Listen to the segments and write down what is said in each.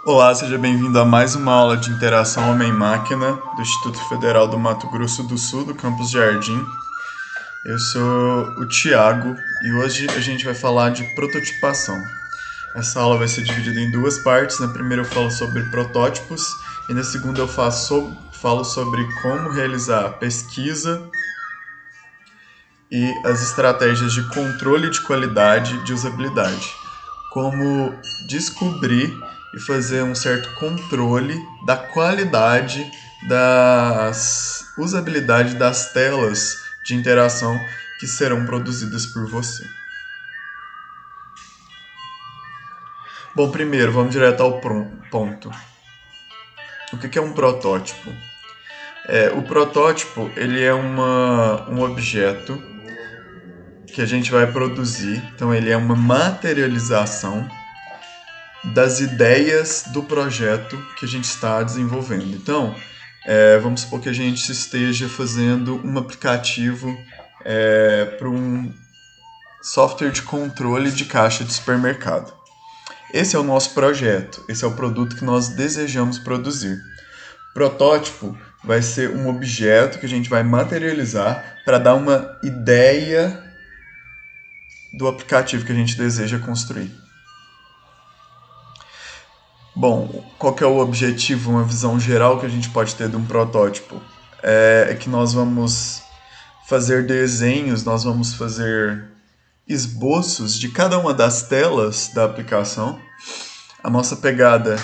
Olá, seja bem-vindo a mais uma aula de interação homem-máquina do Instituto Federal do Mato Grosso do Sul, do Campus Jardim. Eu sou o Thiago e hoje a gente vai falar de prototipação. Essa aula vai ser dividida em duas partes. Na primeira eu falo sobre protótipos e na segunda eu falo sobre como realizar pesquisa e as estratégias de controle de qualidade de usabilidade. Como descobrir e fazer um certo controle da qualidade das usabilidade das telas de interação que serão produzidas por você. Bom, primeiro, vamos direto ao ponto. O que é um protótipo? O protótipo ele é um objeto que a gente vai produzir, então ele é uma materialização das ideias do projeto que a gente está desenvolvendo. Então, vamos supor que a gente esteja fazendo um aplicativo para um software de controle de caixa de supermercado. Esse é o nosso projeto, esse é o produto que nós desejamos produzir. Protótipo vai ser um objeto que a gente vai materializar para dar uma ideia do aplicativo que a gente deseja construir. Bom, qual que é o objetivo, uma visão geral que a gente pode ter de um protótipo? É que nós vamos fazer desenhos, nós vamos fazer esboços de cada uma das telas da aplicação. A nossa pegada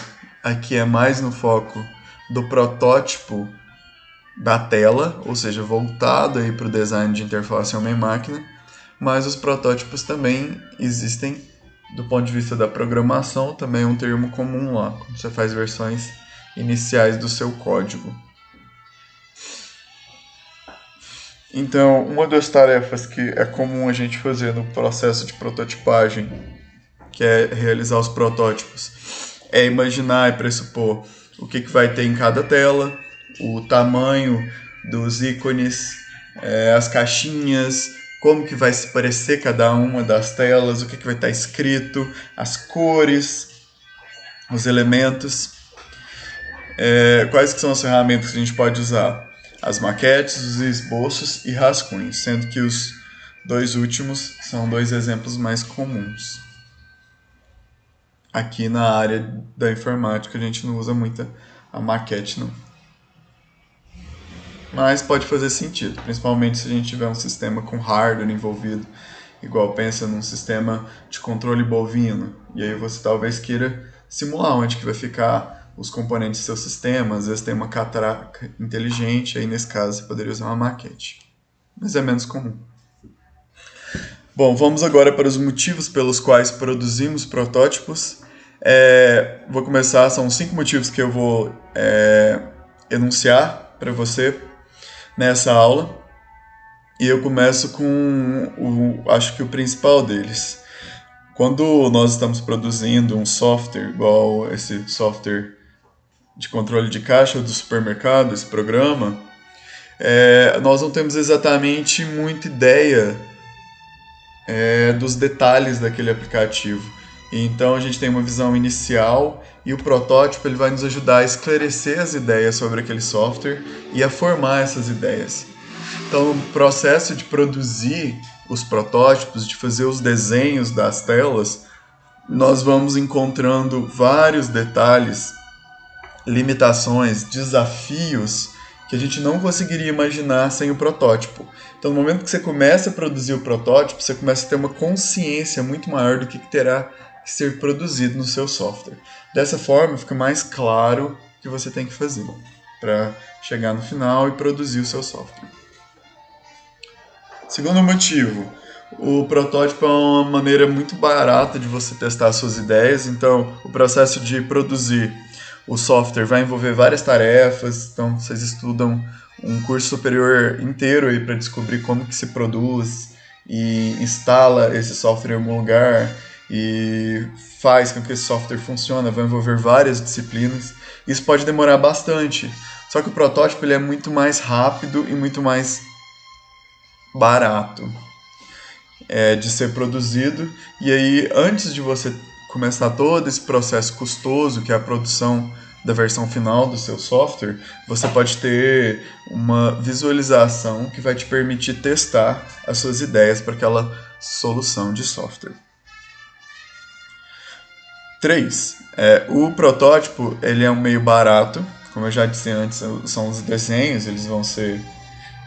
aqui é mais no foco do protótipo da tela, ou seja, voltado aí para o design de interface homem-máquina, mas os protótipos também existem do ponto de vista da programação, também é um termo comum lá, quando você faz versões iniciais do seu código. Então, uma das tarefas que é comum a gente fazer no processo de prototipagem, que é realizar os protótipos, é imaginar e pressupor o que vai ter em cada tela, o tamanho dos ícones, as caixinhas, como que vai se parecer cada uma das telas, o que vai estar escrito, as cores, os elementos. Quais que são as ferramentas que a gente pode usar? As maquetes, os esboços e rascunhos, sendo que os dois últimos são dois exemplos mais comuns. Aqui na área da informática a gente não usa muito a maquete, não. Mas pode fazer sentido, principalmente se a gente tiver um sistema com hardware envolvido, igual pensa num sistema de controle bovino, e aí você talvez queira simular onde que vai ficar os componentes do seu sistema, às vezes tem uma catraca inteligente, aí nesse caso você poderia usar uma maquete, mas é menos comum. Bom, vamos agora para os motivos pelos quais produzimos protótipos. Vou começar, são 5 motivos que eu vou enunciar para você nessa aula, e eu começo com acho que o principal deles. Quando nós estamos produzindo um software, igual esse software de controle de caixa do supermercado, esse programa, nós não temos exatamente muita ideia dos detalhes daquele aplicativo. Então a gente tem uma visão inicial e o protótipo ele vai nos ajudar a esclarecer as ideias sobre aquele software e a formar essas ideias. Então, no processo de produzir os protótipos, de fazer os desenhos das telas, nós vamos encontrando vários detalhes, limitações, desafios que a gente não conseguiria imaginar sem o protótipo. Então, no momento que você começa a produzir o protótipo, você começa a ter uma consciência muito maior do que terá que ser produzido no seu software. Dessa forma, fica mais claro o que você tem que fazer para chegar no final e produzir o seu software. Segundo motivo, o protótipo é uma maneira muito barata de você testar suas ideias, então o processo de produzir o software vai envolver várias tarefas, então vocês estudam um curso superior inteiro aí para descobrir como que se produz e instala esse software em algum lugar e faz com que esse software funcione, vai envolver várias disciplinas. Isso pode demorar bastante, só que o protótipo ele é muito mais rápido e muito mais barato de ser produzido, e aí antes de você começar todo esse processo custoso, que é a produção da versão final do seu software, você pode ter uma visualização que vai te permitir testar as suas ideias para aquela solução de software. 3. O protótipo ele é um meio barato, como eu já disse antes, são os desenhos, eles vão ser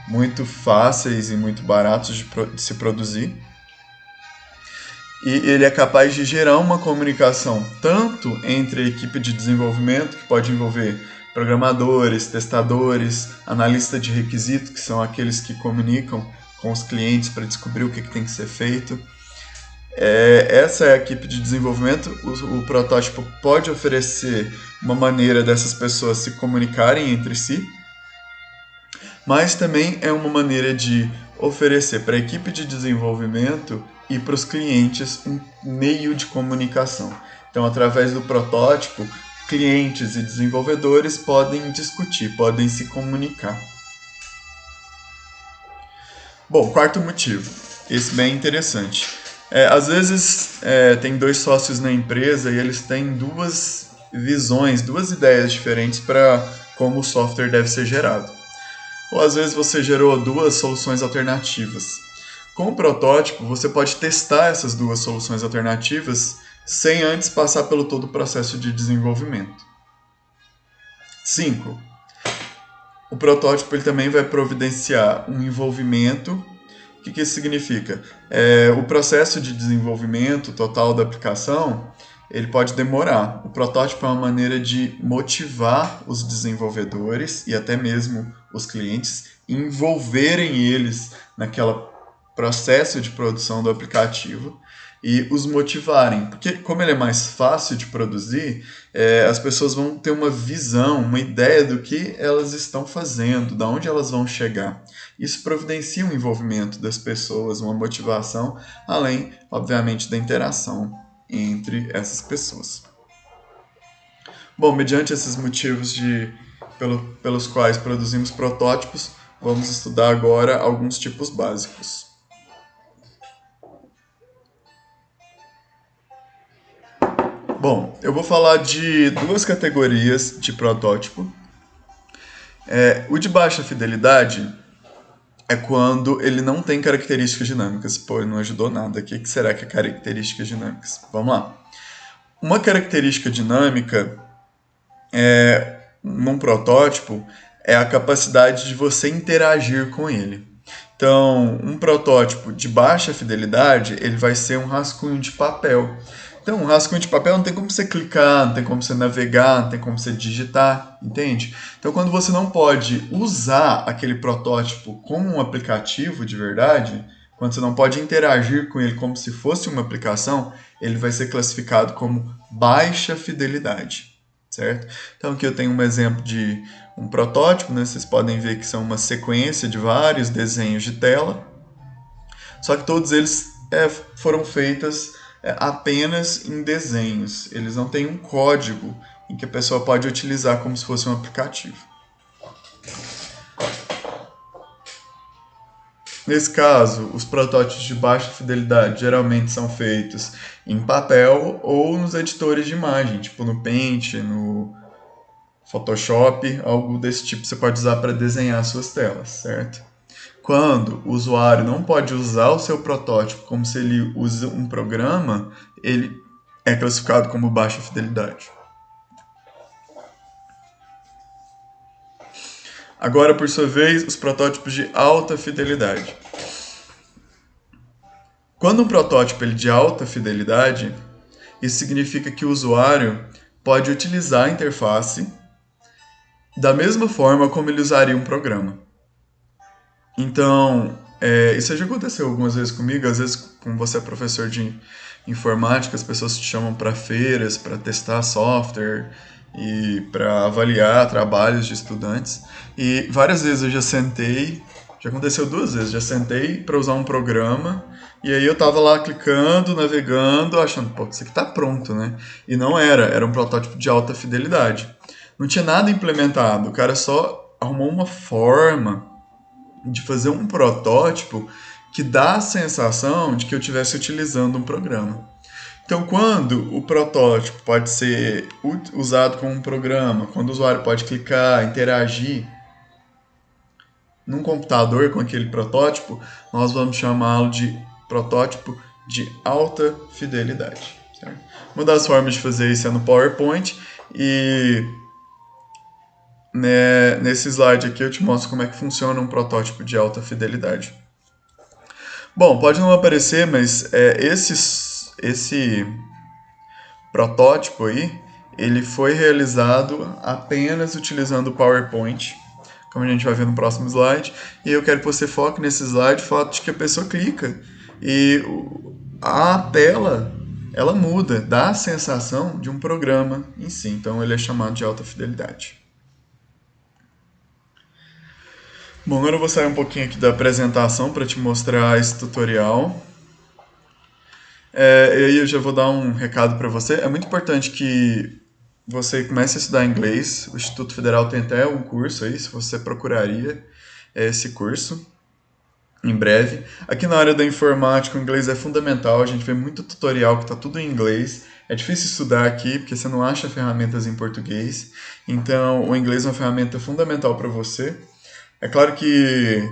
muito fáceis e muito baratos de se produzir. E ele é capaz de gerar uma comunicação tanto entre a equipe de desenvolvimento, que pode envolver programadores, testadores, analista de requisito, que são aqueles que comunicam com os clientes para descobrir o que tem que ser feito. Essa é a equipe de desenvolvimento. O protótipo pode oferecer uma maneira dessas pessoas se comunicarem entre si, mas também é uma maneira de oferecer para a equipe de desenvolvimento e para os clientes um meio de comunicação. Então, através do protótipo, clientes e desenvolvedores podem discutir, podem se comunicar. Bom, quarto motivo, esse bem interessante. Às vezes tem dois sócios na empresa e eles têm duas visões, duas ideias diferentes para como o software deve ser gerado. Ou às vezes você gerou duas soluções alternativas. Com o protótipo, você pode testar essas duas soluções alternativas sem antes passar pelo todo o processo de desenvolvimento. 5. O protótipo ele também vai providenciar um envolvimento. O que isso significa? O processo de desenvolvimento total da aplicação ele pode demorar. O protótipo é uma maneira de motivar os desenvolvedores e até mesmo os clientes, envolverem eles naquele processo de produção do aplicativo e os motivarem. Porque como ele é mais fácil de produzir, as pessoas vão ter uma visão, uma ideia do que elas estão fazendo, de onde elas vão chegar. Isso providencia um envolvimento das pessoas, uma motivação, além, obviamente, da interação entre essas pessoas. Bom, mediante esses motivos pelos quais produzimos protótipos, vamos estudar agora alguns tipos básicos. Bom, eu vou falar de duas categorias de protótipo. O de baixa fidelidade é quando ele não tem características dinâmicas. Pô, não ajudou nada. O que será que é características dinâmicas? Vamos lá. Uma característica dinâmica num protótipo é a capacidade de você interagir com ele. Então, um protótipo de baixa fidelidade, ele vai ser um rascunho de papel. Então, um rascunho de papel não tem como você clicar, não tem como você navegar, não tem como você digitar, entende? Então, quando você não pode usar aquele protótipo como um aplicativo de verdade, quando você não pode interagir com ele como se fosse uma aplicação, ele vai ser classificado como baixa fidelidade, certo? Então, aqui eu tenho um exemplo de um protótipo, né? Vocês podem ver que são uma sequência de vários desenhos de tela, só que todos eles foram feitos apenas em desenhos. Eles não têm um código em que a pessoa pode utilizar como se fosse um aplicativo. Nesse caso, os protótipos de baixa fidelidade geralmente são feitos em papel ou nos editores de imagem, tipo no Paint, no Photoshop, algo desse tipo você pode usar para desenhar suas telas, certo? Quando o usuário não pode usar o seu protótipo como se ele usa um programa, ele é classificado como baixa fidelidade. Agora, por sua vez, os protótipos de alta fidelidade. Quando um protótipo é de alta fidelidade, isso significa que o usuário pode utilizar a interface da mesma forma como ele usaria um programa. Então, isso já aconteceu algumas vezes comigo. Às vezes, como você é professor de informática, as pessoas te chamam para feiras, para testar software e para avaliar trabalhos de estudantes. E várias vezes eu já aconteceu 2 vezes, já sentei para usar um programa e aí eu tava lá clicando, navegando, achando, pô, isso aqui tá pronto, né? E não era um protótipo de alta fidelidade. Não tinha nada implementado, o cara só arrumou uma forma de fazer um protótipo que dá a sensação de que eu estivesse utilizando um programa. Então, quando o protótipo pode ser usado como um programa, quando o usuário pode clicar, interagir num computador com aquele protótipo, nós vamos chamá-lo de protótipo de alta fidelidade. Certo? Uma das formas de fazer isso é no PowerPoint e nesse slide aqui eu te mostro como é que funciona um protótipo de alta fidelidade. Bom, pode não aparecer, mas esse protótipo aí, ele foi realizado apenas utilizando o PowerPoint, como a gente vai ver no próximo slide, e eu quero que você foque nesse slide, o fato de que a pessoa clica e a tela, ela muda, dá a sensação de um programa em si, então ele é chamado de alta fidelidade. Bom, agora eu vou sair um pouquinho aqui da apresentação para te mostrar esse tutorial. E aí eu já vou dar um recado para você. É muito importante que você comece a estudar inglês. O Instituto Federal tem até um curso aí, se você procuraria esse curso em breve. Aqui na área da informática, o inglês é fundamental. A gente vê muito tutorial que está tudo em inglês. É difícil estudar aqui porque você não acha ferramentas em português. Então, o inglês é uma ferramenta fundamental para você. É claro que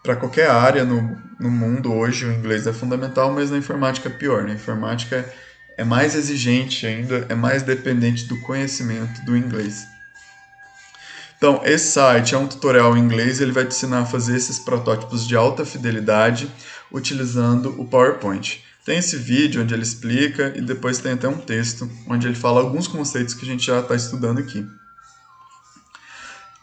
para qualquer área no mundo hoje o inglês é fundamental, mas na informática é pior. Na informática é mais exigente ainda, é mais dependente do conhecimento do inglês. Então, esse site é um tutorial em inglês, ele vai te ensinar a fazer esses protótipos de alta fidelidade utilizando o PowerPoint. Tem esse vídeo onde ele explica e depois tem até um texto onde ele fala alguns conceitos que a gente já está estudando aqui.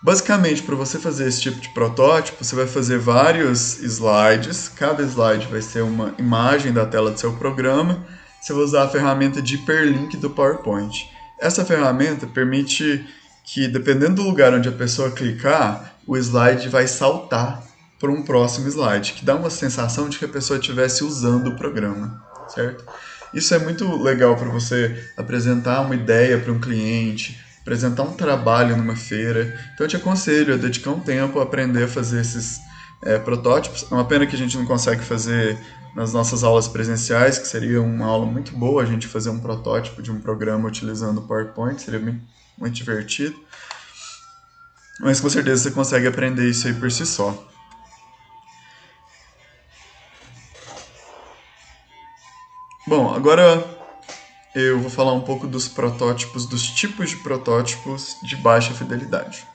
Basicamente, para você fazer esse tipo de protótipo, você vai fazer vários slides. Cada slide vai ser uma imagem da tela do seu programa. Você vai usar a ferramenta de hiperlink do PowerPoint. Essa ferramenta permite que, dependendo do lugar onde a pessoa clicar, o slide vai saltar para um próximo slide, que dá uma sensação de que a pessoa estivesse usando o programa, certo? Isso é muito legal para você apresentar uma ideia para um cliente, apresentar um trabalho numa feira. Então eu te aconselho a dedicar um tempo a aprender a fazer esses protótipos. É uma pena que a gente não consegue fazer nas nossas aulas presenciais, que seria uma aula muito boa a gente fazer um protótipo de um programa utilizando o PowerPoint, seria muito divertido. Mas com certeza você consegue aprender isso aí por si só. Bom, agora eu vou falar um pouco dos protótipos, dos tipos de protótipos de baixa fidelidade.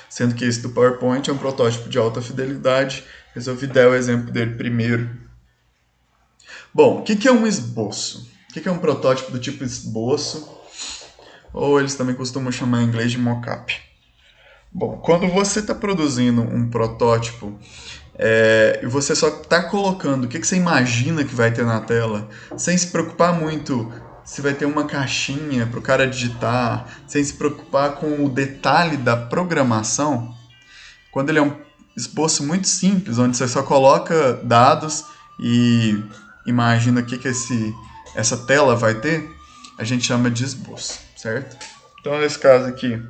Sendo que esse do PowerPoint é um protótipo de alta fidelidade, resolvi dar o exemplo dele primeiro. Bom, o que é um esboço? O que é um protótipo do tipo esboço? Ou eles também costumam chamar em inglês de mock-up. Bom, quando você está produzindo um protótipo e você só está colocando o que você imagina que vai ter na tela, sem se preocupar muito se vai ter uma caixinha para o cara digitar, sem se preocupar com o detalhe da programação, quando ele é um esboço muito simples, onde você só coloca dados e imagina o que essa tela vai ter, a gente chama de esboço, certo? Então, nesse caso aqui,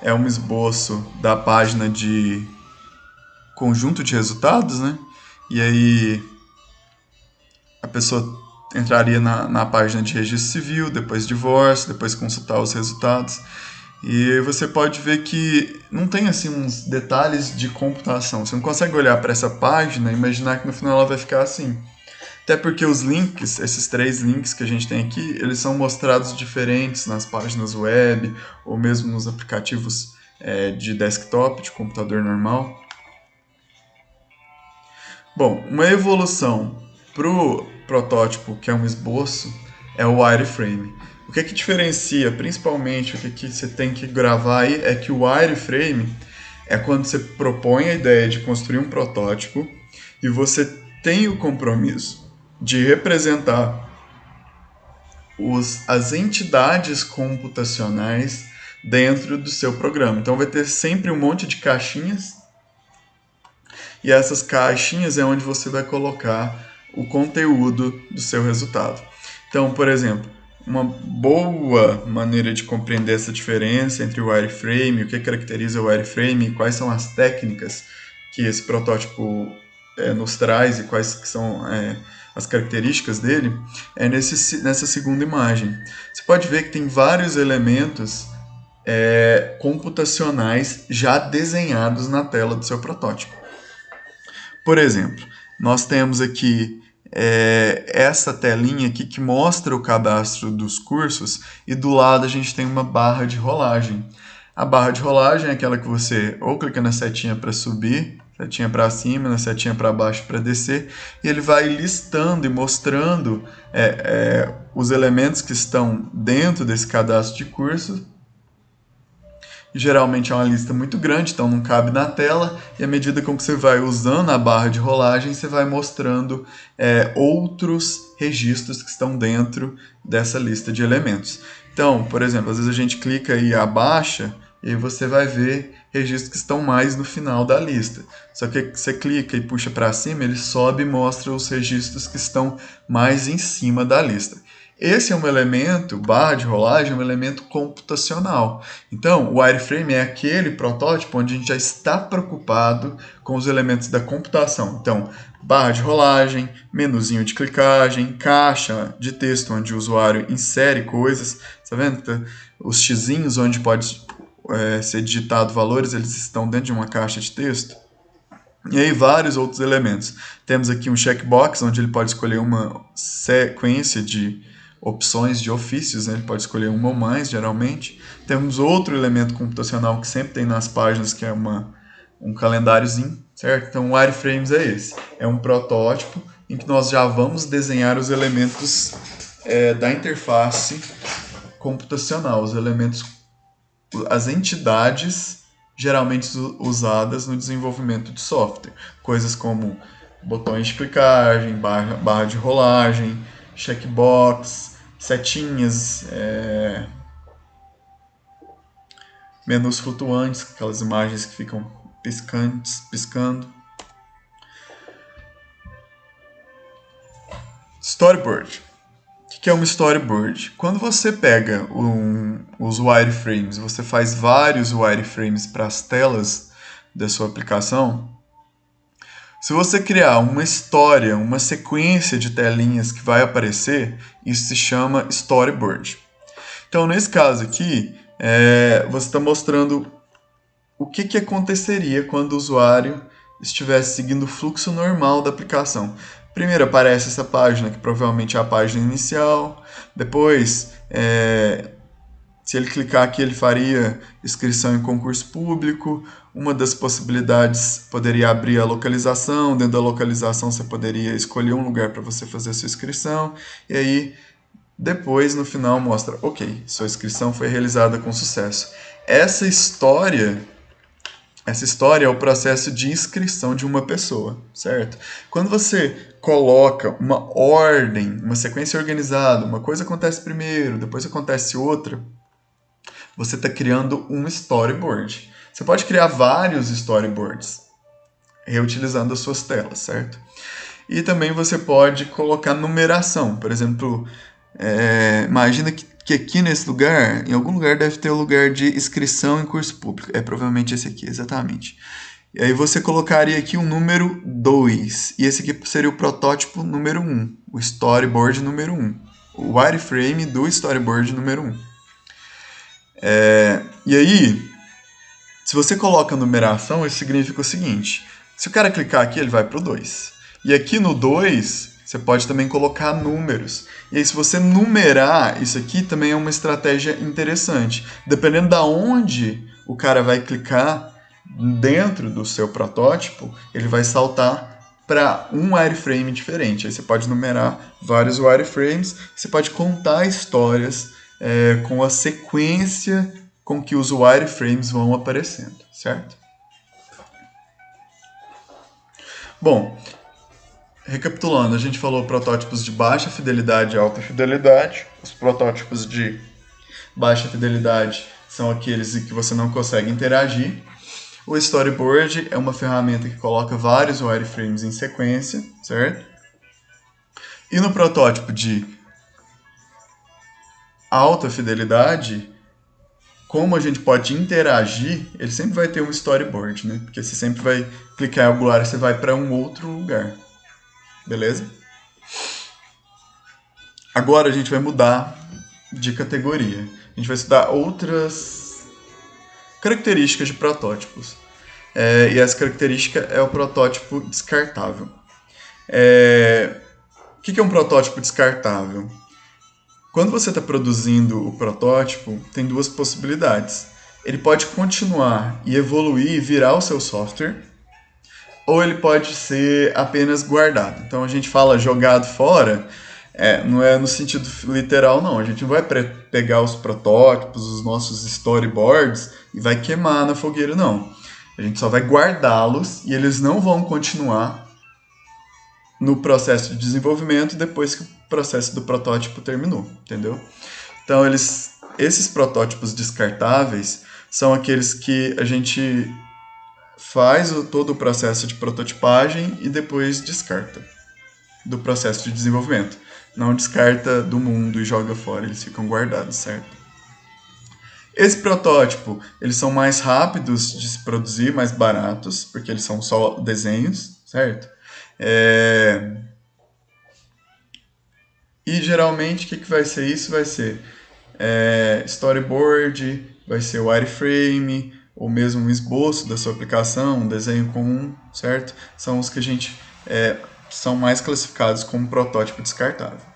é um esboço da página de conjunto de resultados, né? E aí a pessoa entraria na página de registro civil, depois divórcio, depois consultar os resultados. E você pode ver que não tem assim uns detalhes de computação. Você não consegue olhar para essa página e imaginar que no final ela vai ficar assim. Até porque os links, esses 3 links que a gente tem aqui, eles são mostrados diferentes nas páginas web ou mesmo nos aplicativos de desktop, de computador normal. Bom, uma evolução para o protótipo, que é um esboço, é o wireframe. O que diferencia, principalmente, o que você tem que gravar aí, é que o wireframe é quando você propõe a ideia de construir um protótipo e você tem o compromisso de representar as entidades computacionais dentro do seu programa. Então vai ter sempre um monte de caixinhas e essas caixinhas é onde você vai colocar o conteúdo do seu resultado. Então, por exemplo, uma boa maneira de compreender essa diferença entre o wireframe, o que caracteriza o wireframe e quais são as técnicas que esse protótipo nos traz e quais que são as características dele, é nessa segunda imagem. Você pode ver que tem vários elementos computacionais já desenhados na tela do seu protótipo. Por exemplo, nós temos aqui essa telinha aqui que mostra o cadastro dos cursos e do lado a gente tem uma barra de rolagem. A barra de rolagem é aquela que você ou clica na setinha para subir, setinha para cima, na setinha para baixo para descer, e ele vai listando e mostrando os elementos que estão dentro desse cadastro de curso. Geralmente é uma lista muito grande, então não cabe na tela, e à medida com que você vai usando a barra de rolagem, você vai mostrando outros registros que estão dentro dessa lista de elementos. Então, por exemplo, às vezes a gente clica e abaixa, e aí você vai ver registros que estão mais no final da lista. Só que você clica e puxa para cima, ele sobe e mostra os registros que estão mais em cima da lista. Esse é um elemento, barra de rolagem, é um elemento computacional. Então, o wireframe é aquele protótipo onde a gente já está preocupado com os elementos da computação. Então, barra de rolagem, menuzinho de clicagem, caixa de texto onde o usuário insere coisas. Tá vendo? Os xizinhos onde pode ser digitado valores, eles estão dentro de uma caixa de texto. E aí vários outros elementos. Temos aqui um checkbox, onde ele pode escolher uma sequência de opções de ofícios, né? Ele pode escolher uma ou mais, geralmente. Temos outro elemento computacional que sempre tem nas páginas, que é um calendáriozinho, certo? Então, o wireframes é esse. É um protótipo em que nós já vamos desenhar os elementos da interface computacional, os elementos, as entidades geralmente usadas no desenvolvimento de software. Coisas como botões de clicagem, barra de rolagem, checkbox, setinhas, menus flutuantes, aquelas imagens que ficam piscando. Storyboard. O que é uma storyboard? Quando você pega os wireframes, você faz vários wireframes para as telas da sua aplicação. Se você criar uma história, uma sequência de telinhas que vai aparecer, isso se chama storyboard. Então, nesse caso aqui, você está mostrando o que aconteceria quando o usuário estivesse seguindo o fluxo normal da aplicação. Primeiro aparece essa página, que provavelmente é a página inicial. Depois, se ele clicar aqui, ele faria inscrição em concurso público. Uma das possibilidades poderia abrir a localização. Dentro da localização, você poderia escolher um lugar para você fazer a sua inscrição. E aí, depois, no final, mostra, ok, sua inscrição foi realizada com sucesso. Essa história é o processo de inscrição de uma pessoa, certo? Quando você coloca uma ordem, uma sequência organizada, uma coisa acontece primeiro, depois acontece outra, você está criando um storyboard. Você pode criar vários storyboards, reutilizando as suas telas, certo? E também você pode colocar numeração. Por exemplo, imagina que aqui nesse lugar, em algum lugar deve ter o lugar de inscrição em curso público. É provavelmente esse aqui, exatamente. E aí você colocaria aqui o número 2. E esse aqui seria o protótipo número 1. O storyboard número 1. O wireframe do storyboard número 1. E aí, se você coloca numeração, isso significa o seguinte. Se o cara clicar aqui, ele vai para o 2. E aqui no 2, você pode também colocar números. E aí, se você numerar, isso aqui também é uma estratégia interessante. Dependendo da onde o cara vai clicar dentro do seu protótipo, ele vai saltar para um wireframe diferente. Aí você pode numerar vários wireframes, você pode contar histórias com a sequência com que os wireframes vão aparecendo, certo? Bom, recapitulando, a gente falou protótipos de baixa fidelidade e alta fidelidade. Os protótipos de baixa fidelidade são aqueles em que você não consegue interagir. O storyboard é uma ferramenta que coloca vários wireframes em sequência, certo? E no protótipo de alta fidelidade, como a gente pode interagir, ele sempre vai ter um storyboard, né? Porque você sempre vai clicar em algum lugar e você vai para um outro lugar. Beleza? Agora a gente vai mudar de categoria. A gente vai estudar outras características de protótipos. E essa característica é o protótipo descartável. O que é um protótipo descartável? Quando você está produzindo o protótipo, tem duas possibilidades. Ele pode continuar e evoluir e virar o seu software, ou ele pode ser apenas guardado. Então a gente fala jogado fora, não é no sentido literal não. A gente não vai pegar os protótipos, os nossos storyboards e vai queimar na fogueira, não. A gente só vai guardá-los e eles não vão continuar no processo de desenvolvimento depois que o processo do protótipo terminou, entendeu? Então esses protótipos descartáveis são aqueles que a gente faz todo o processo de prototipagem e depois descarta do processo de desenvolvimento. Não descarta do mundo e joga fora, eles ficam guardados, certo? Esse protótipo, eles são mais rápidos de se produzir, mais baratos, porque eles são só desenhos, certo? E geralmente o que vai ser isso? Vai ser storyboard, vai ser wireframe, ou mesmo um esboço da sua aplicação, um desenho comum, certo? São os que a gente são mais classificados como protótipo descartável.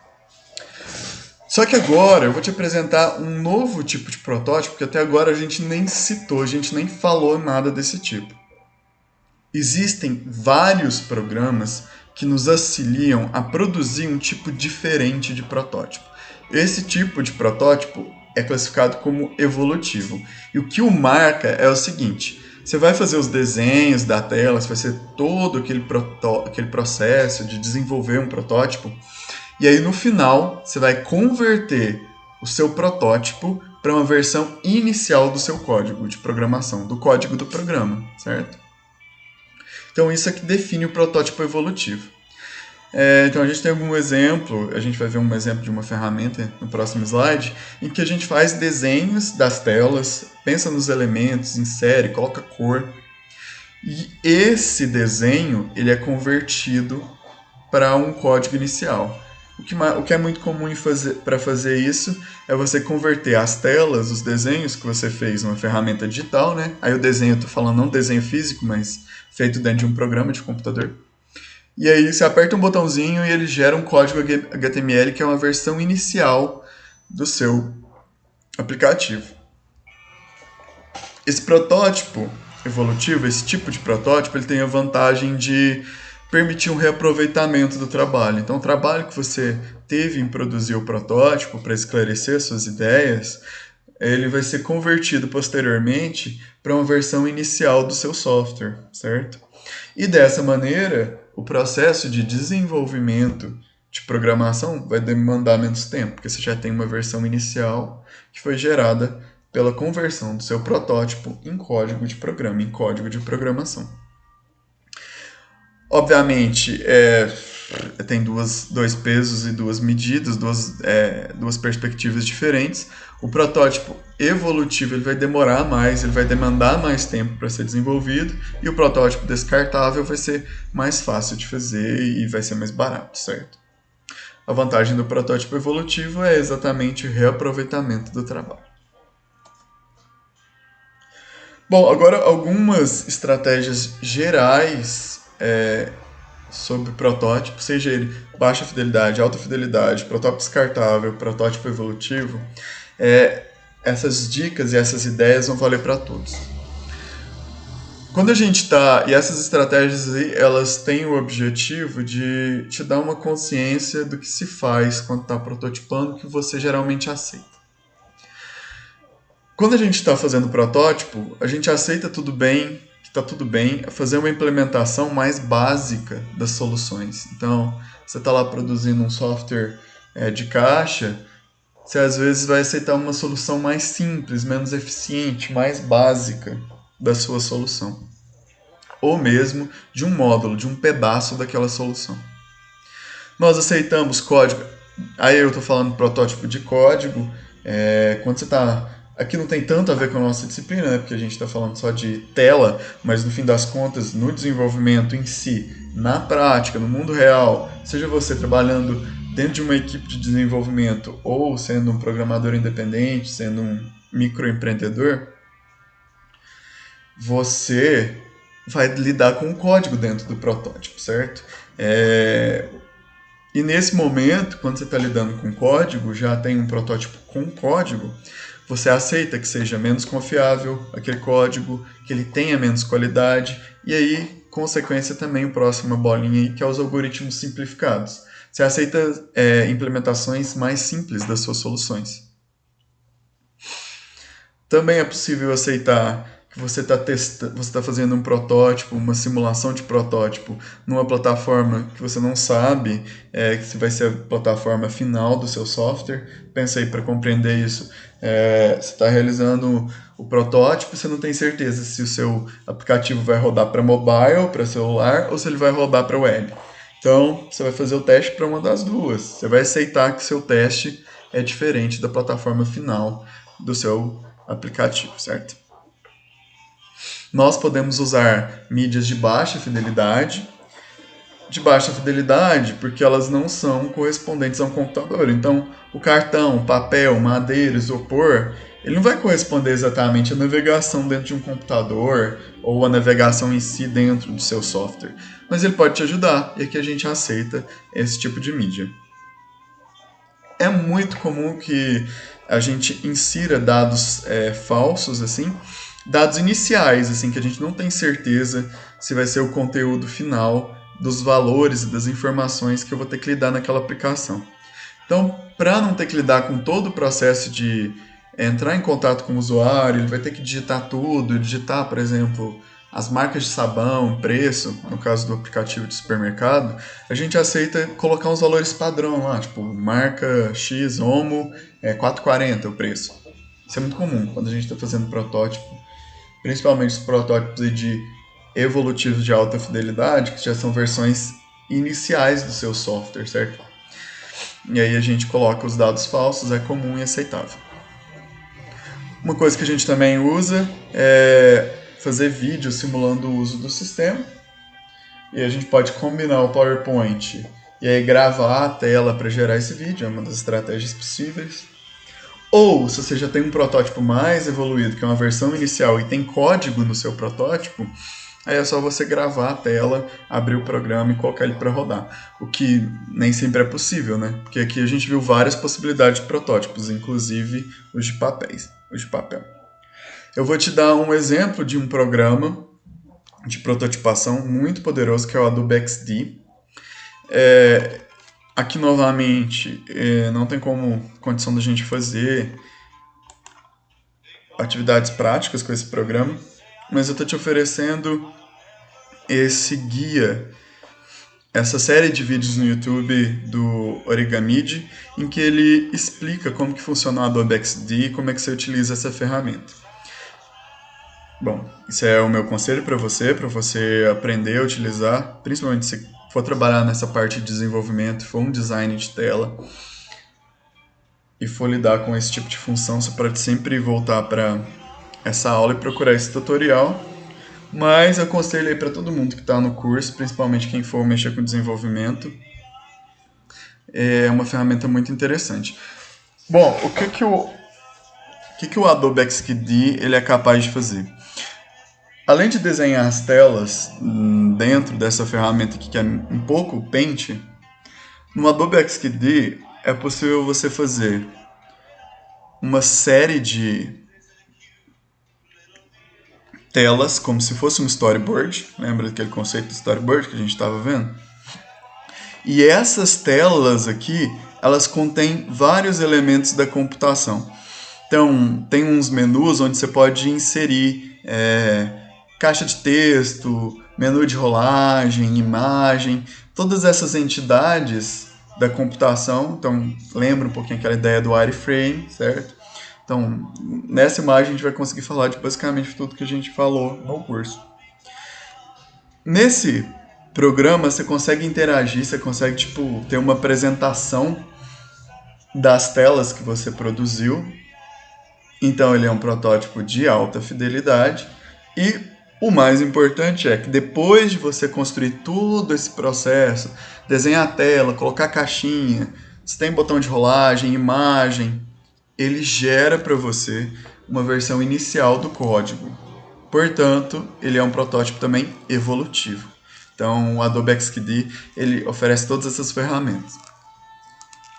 Só que agora eu vou te apresentar um novo tipo de protótipo que até agora a gente nem citou, a gente nem falou nada desse tipo. Existem vários programas que nos auxiliam a produzir um tipo diferente de protótipo. Esse tipo de protótipo é classificado como evolutivo. E o que o marca é o seguinte: você vai fazer os desenhos da tela, você vai fazer todo aquele processo de desenvolver um protótipo, e aí no final você vai converter o seu protótipo para uma versão inicial do seu código de programação, do código do programa, certo? Então isso é que define o protótipo evolutivo. Então a gente tem algum exemplo, a gente vai ver um exemplo de uma ferramenta no próximo slide, em que a gente faz desenhos das telas, pensa nos elementos, insere, coloca cor, e esse desenho ele é convertido para um código inicial. O que é muito comum para fazer isso é você converter as telas, os desenhos que você fez numa ferramenta digital, né? Aí o desenho, eu estou falando não desenho físico, mas feito dentro de um programa de computador. E aí você aperta um botãozinho e ele gera um código HTML que é uma versão inicial do seu aplicativo. Esse protótipo evolutivo, esse tipo de protótipo, ele tem a vantagem de permitir um reaproveitamento do trabalho. Então, o trabalho que você teve em produzir o protótipo para esclarecer suas ideias, ele vai ser convertido posteriormente para uma versão inicial do seu software, certo? E dessa maneira, o processo de desenvolvimento de programação vai demandar menos tempo, porque você já tem uma versão inicial que foi gerada pela conversão do seu protótipo em código de programa, em código de programação. Obviamente, tem dois pesos e duas medidas, duas perspectivas diferentes. O protótipo evolutivo ele vai demorar mais, ele vai demandar mais tempo para ser desenvolvido, e o protótipo descartável vai ser mais fácil de fazer e vai ser mais barato, certo? A vantagem do protótipo evolutivo é exatamente o reaproveitamento do trabalho. Bom, agora algumas estratégias gerais sobre protótipo, seja ele baixa fidelidade, alta fidelidade, protótipo descartável, protótipo evolutivo, essas dicas e essas ideias vão valer para todos. Quando a gente e essas estratégias aí, elas têm o objetivo de te dar uma consciência do que se faz quando está prototipando, que você geralmente aceita. Quando a gente está fazendo protótipo, a gente aceita tudo bem, que está tudo bem, fazer uma implementação mais básica das soluções. Então, você está lá produzindo um software de caixa, você às vezes vai aceitar uma solução mais simples, menos eficiente, mais básica da sua solução. Ou mesmo de um módulo, de um pedaço daquela solução. Nós aceitamos código, aí eu estou falando protótipo de código, quando você está... Aqui não tem tanto a ver com a nossa disciplina, né? Porque a gente está falando só de tela, mas no fim das contas, no desenvolvimento em si, na prática, no mundo real, seja você trabalhando dentro de uma equipe de desenvolvimento ou sendo um programador independente, sendo um microempreendedor, você vai lidar com o código dentro do protótipo, certo? E nesse momento, quando você está lidando com código, já tem um protótipo com código, você aceita que seja menos confiável aquele código, que ele tenha menos qualidade, e aí, consequência também, o próximo bolinha aí, que é os algoritmos simplificados. Você aceita implementações mais simples das suas soluções. Também é possível aceitar que você está fazendo um protótipo, uma simulação de protótipo, numa plataforma que você não sabe se vai ser a plataforma final do seu software. Pensa aí para compreender isso. Você está realizando o protótipo e você não tem certeza se o seu aplicativo vai rodar para mobile, para celular, ou se ele vai rodar para web. Então, você vai fazer o teste para uma das duas. Você vai aceitar que seu teste é diferente da plataforma final do seu aplicativo, certo? Nós podemos usar mídias de baixa fidelidade. De baixa fidelidade porque elas não são correspondentes a um computador. Então, o cartão, papel, madeira, isopor, ele não vai corresponder exatamente à navegação dentro de um computador ou à navegação em si dentro do seu software. Mas ele pode te ajudar, e aqui a gente aceita esse tipo de mídia. É muito comum que a gente insira dados falsos, assim, dados iniciais, assim, que a gente não tem certeza se vai ser o conteúdo final dos valores e das informações que eu vou ter que lidar naquela aplicação. Então, para não ter que lidar com todo o processo de entrar em contato com o usuário, ele vai ter que digitar tudo, digitar, por exemplo, as marcas de sabão, preço, no caso do aplicativo de supermercado, a gente aceita colocar uns valores padrão lá, tipo, marca X, Omo, 4,40 o preço. Isso é muito comum quando a gente está fazendo protótipo, principalmente os protótipos de evolutivos de alta fidelidade, que já são versões iniciais do seu software, certo? E aí a gente coloca os dados falsos, é comum e aceitável. Uma coisa que a gente também usa é fazer vídeo simulando o uso do sistema. E a gente pode combinar o PowerPoint e aí gravar a tela para gerar esse vídeo, é uma das estratégias possíveis. Ou, se você já tem um protótipo mais evoluído, que é uma versão inicial e tem código no seu protótipo, aí é só você gravar a tela, abrir o programa e colocar ele para rodar. O que nem sempre é possível, né? Porque aqui a gente viu várias possibilidades de protótipos, inclusive os de papel. Eu vou te dar um exemplo de um programa de prototipação muito poderoso, que é o Adobe XD. Aqui, novamente, não tem condição da gente fazer atividades práticas com esse programa, mas eu estou te oferecendo esse guia, essa série de vídeos no YouTube do Origamid, em que ele explica como que funciona o Adobe XD e como é que você utiliza essa ferramenta. Bom, isso é o meu conselho para você aprender a utilizar, principalmente se for trabalhar nessa parte de desenvolvimento, for um design de tela e for lidar com esse tipo de função, você pode sempre voltar para essa aula e procurar esse tutorial. Mas eu aconselho aí para todo mundo que está no curso, principalmente quem for mexer com desenvolvimento, é uma ferramenta muito interessante. Bom, o que o Adobe XD ele é capaz de fazer? Além de desenhar as telas dentro dessa ferramenta aqui, que é um pouco o Paint, no Adobe XD é possível você fazer uma série de telas, como se fosse um storyboard. Lembra daquele conceito do storyboard que a gente estava vendo? E essas telas aqui, elas contêm vários elementos da computação. Então, tem uns menus onde você pode inserir caixa de texto, menu de rolagem, imagem, todas essas entidades da computação. Então, lembra um pouquinho aquela ideia do wireframe, certo? Então, nessa imagem a gente vai conseguir falar de basicamente tudo que a gente falou no curso. Nesse programa você consegue interagir, você consegue ter uma apresentação das telas que você produziu. Então ele é um protótipo de alta fidelidade e O mais importante é que depois de você construir todo esse processo, desenhar a tela, colocar a caixinha, se tem botão de rolagem, imagem, ele gera para você uma versão inicial do código. Portanto, ele é um protótipo também evolutivo. Então, o Adobe XD ele oferece todas essas ferramentas.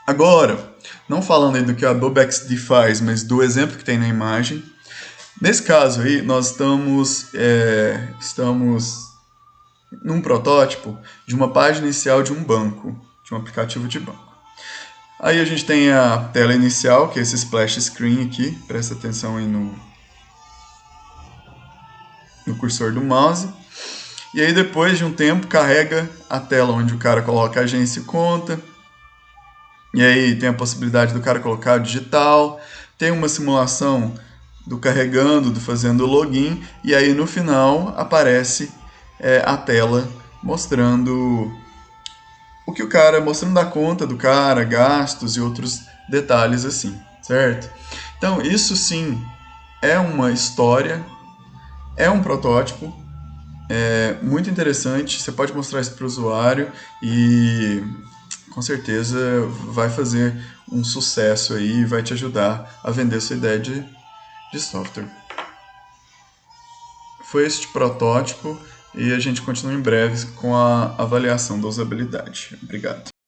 Agora, não falando aí do que o Adobe XD faz, mas do exemplo que tem na imagem. Nesse caso aí, nós estamos num protótipo de uma página inicial de um banco, de um aplicativo de banco. Aí a gente tem a tela inicial, que é esse splash screen aqui, presta atenção aí no cursor do mouse. E aí depois de um tempo carrega a tela onde o cara coloca a agência e conta. E aí tem a possibilidade do cara colocar digital, tem uma simulação do carregando, do fazendo o login, e aí no final aparece a tela mostrando o que o cara, mostrando a conta do cara, gastos e outros detalhes assim, certo? Então isso sim é uma história, é um protótipo, é muito interessante, você pode mostrar isso para o usuário e com certeza vai fazer um sucesso aí e vai te ajudar a vender sua ideia de software. Foi este protótipo e a gente continua em breve com a avaliação da usabilidade. Obrigado.